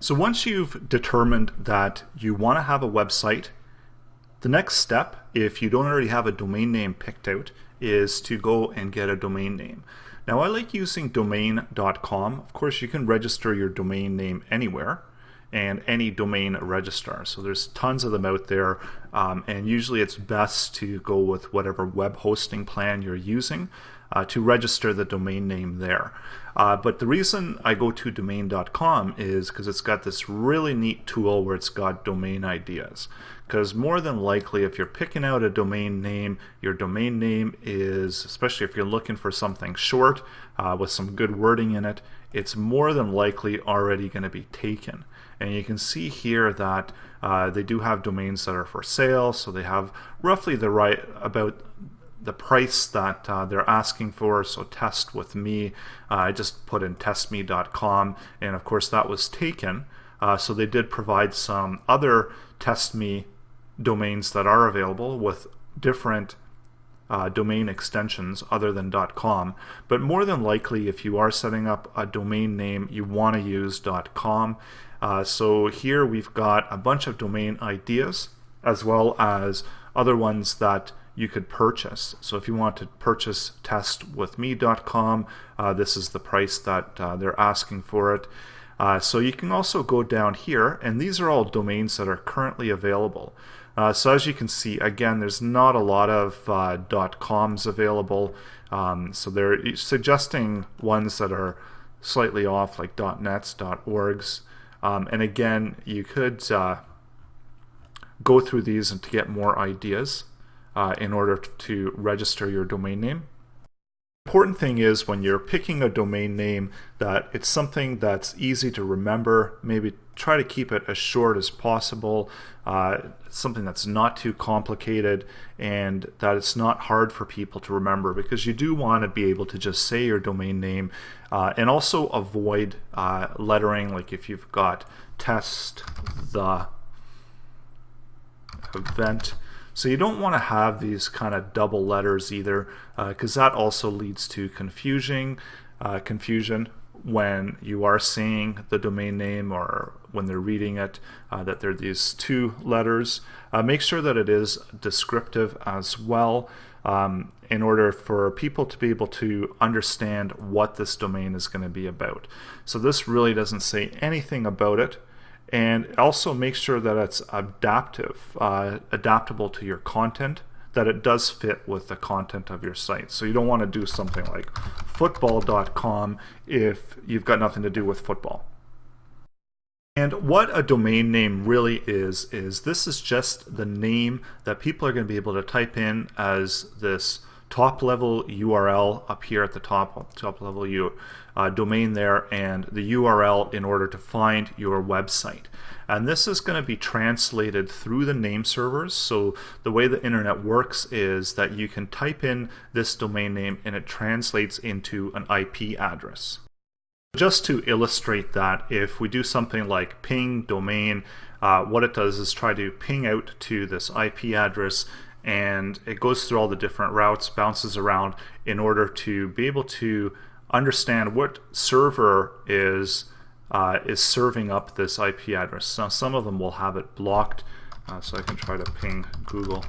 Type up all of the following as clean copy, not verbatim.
So once you've determined that you want to have a website, the next step, if you don't already have a domain name picked out, is to go and get a domain name. Now I like using domain.com. Of course, you can register your domain name anywhere and any domain registrar. So there's tons of them out there, and usually it's best to go with whatever web hosting plan you're using to register the domain name there. But the reason I go to domain.com is because it's got this really neat tool where it's got domain ideas. Because more than likely, if you're picking out a domain name, your domain name is, especially if you're looking for something short with some good wording in it, it's more than likely already going to be taken. And you can see here that they do have domains that are for sale, so they have roughly the right about the price that they're asking for. So test with me, I just put in testme.com, and of course that was taken. So they did provide some other test me domains that are available with different domain extensions other than .com, but more than likely if you are setting up a domain name you want to use .com. So here we've got a bunch of domain ideas as well as other ones that you could purchase. So if you want to purchase testwithme.com, this is the price that they're asking for it. So you can also go down here, and these are all domains that are currently available. So as you can see, again, there's not a lot of .coms available. So they're suggesting ones that are slightly off, like .nets, .orgs. And again, you could go through these and to get more ideas in order to register your domain name. Important thing is when you're picking a domain name that it's something that's easy to remember. Maybe try to keep it as short as possible, something that's not too complicated and that it's not hard for people to remember, because you do want to be able to just say your domain name and also avoid lettering, like if you've got test the event. So you don't want to have these kind of double letters either, because that also leads to confusion when you are saying the domain name or when they're reading it, that there are these two letters. Make sure that it is descriptive as well, in order for people to be able to understand what this domain is going to be about. So this really doesn't say anything about it. And also make sure that it's adaptable to your content, that it does fit with the content of your site. So you don't want to do something like football.com if you've got nothing to do with football. And what a domain name really is this is just the name that people are going to be able to type in as this top level URL up here at the top level domain there, and the URL in order to find your website. And this is going to be translated through the name servers. So the way the internet works is that you can type in this domain name and it translates into an IP address. Just to illustrate that, if we do something like ping domain, what it does is try to ping out to this IP address, and it goes through all the different routes, bounces around in order to be able to understand what server is serving up this IP address. Now some of them will have it blocked, so I can try to ping Google.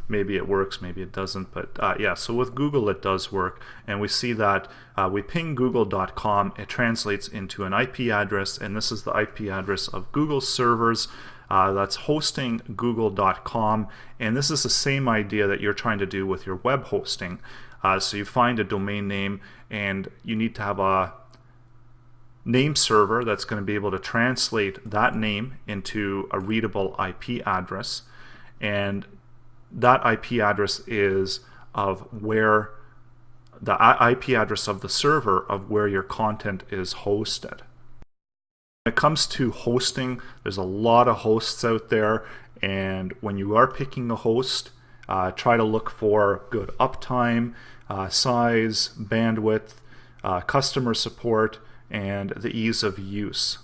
Maybe it works, maybe it doesn't, but yeah, so with Google it does work, and we see that we ping google.com, it translates into an IP address, and this is the IP address of Google's servers that's hosting google.com, and this is the same idea that you're trying to do with your web hosting. So you find a domain name and you need to have a name server that's going to be able to translate that name into a readable IP address, and that IP address is of where the IP address of the server of where your content is hosted. When it comes to hosting, there's a lot of hosts out there, and when you are picking a host, try to look for good uptime, size, bandwidth, customer support, and the ease of use.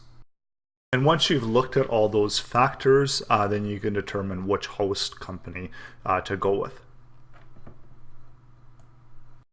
And once you've looked at all those factors, then you can determine which host company to go with.